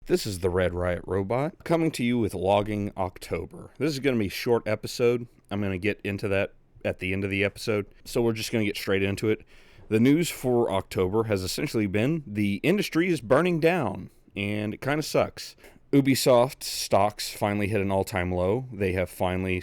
This is the Red Riot Robot coming to you with Logging October. This is going to be a short episode. I'm going to get into that at the end of the episode, so we're just going to get straight into it. The news for October has essentially been the industry is burning down, and it kind of sucks. Ubisoft stocks finally hit an all-time low. They have finally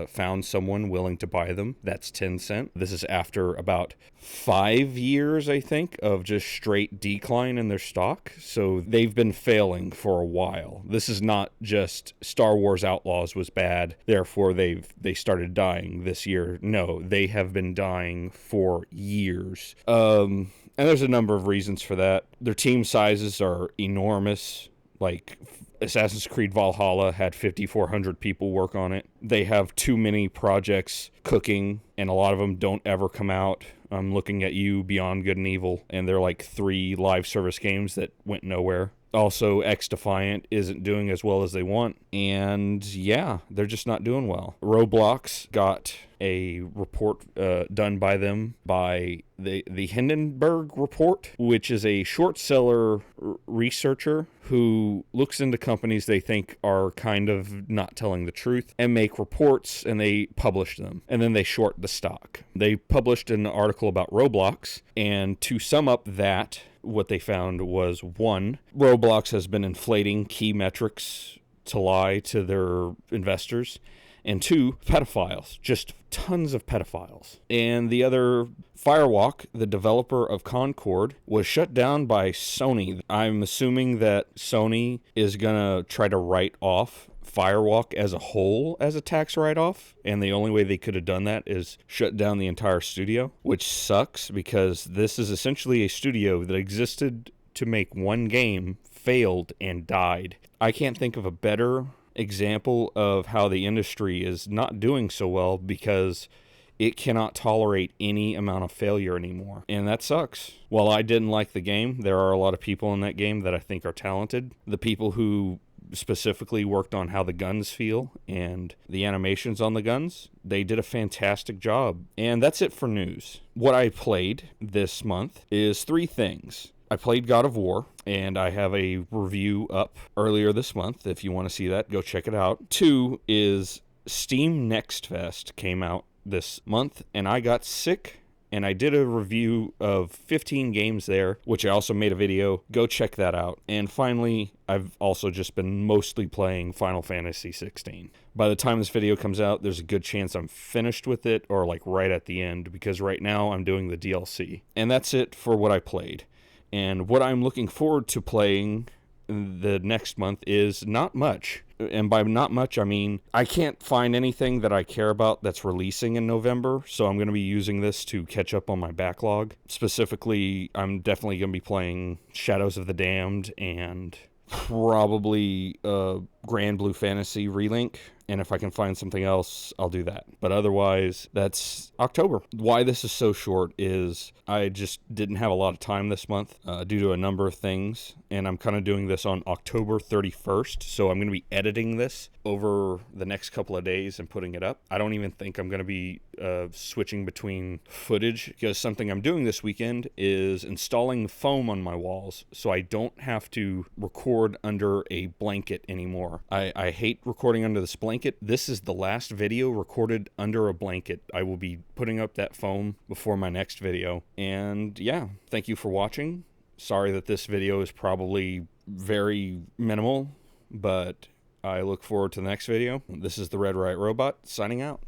found someone willing to buy them. That's Tencent. This is after about 5 years, I think, of just straight decline in their stock. So they've been failing for a while. This is not just Star Wars Outlaws was bad, therefore they started dying this year. No, they have been dying for years. And there's a number of reasons for that. Their team sizes are enormous. Like, Assassin's Creed Valhalla had 5,400 people work on it. They have too many projects cooking, and a lot of them don't ever come out. I'm looking at you, Beyond Good and Evil, and they're like 3 live service games that went nowhere. Also, X-Defiant isn't doing as well as they want, and yeah, they're just not doing well. Roblox got a report done by them by the Hindenburg Report, which is a short seller researcher who looks into companies they think are kind of not telling the truth and make reports, and they publish them, and then they short the stock. They published an article about Roblox, and to sum up that, what they found was, 1, Roblox has been inflating key metrics to lie to their investors, and 2, pedophiles, just tons of pedophiles. And the other, Firewalk, the developer of Concord, was shut down by Sony. I'm assuming that Sony is going to try to write off Firewalk as a whole as a tax write-off, and the only way they could have done that is shut down the entire studio, which sucks because this is essentially a studio that existed to make one game, failed, and died. I can't think of a better example of how the industry is not doing so well because it cannot tolerate any amount of failure anymore, and that sucks. While I didn't like the game, there are a lot of people in that game that I think are talented. The people who specifically worked on how the guns feel and the animations on the guns, they did a fantastic job. And that's it for news. What I played this month is 3 things. I played God of War, and I have a review up earlier this month. If you want to see that, go check it out. 2 is Steam Next Fest came out this month, and I got sick, and I did a review of 15 games there, which I also made a video. Go check that out. And finally, I've also just been mostly playing Final Fantasy 16. By the time this video comes out, there's a good chance I'm finished with it, or like right at the end, because right now I'm doing the DLC. And that's it for what I played. And what I'm looking forward to playing the next month is not much. And by not much, I mean I can't find anything that I care about that's releasing in November, so I'm going to be using this to catch up on my backlog. Specifically, I'm definitely going to be playing Shadows of the Damned and probably Grand Blue Fantasy Relink. And if I can find something else, I'll do that. But otherwise, that's October. Why this is so short is I just didn't have a lot of time this month due to a number of things. And I'm kind of doing this on October 31st. So I'm going to be editing this over the next couple of days and putting it up. I don't even think I'm going to be switching between footage, because something I'm doing this weekend is installing foam on my walls so I don't have to record under a blanket anymore. I hate recording under this blanket. This is the last video recorded under a blanket. I will be putting up that foam before my next video. And yeah, thank you for watching. Sorry that this video is probably very minimal, but I look forward to the next video. This is the Red Riot Robot, signing out.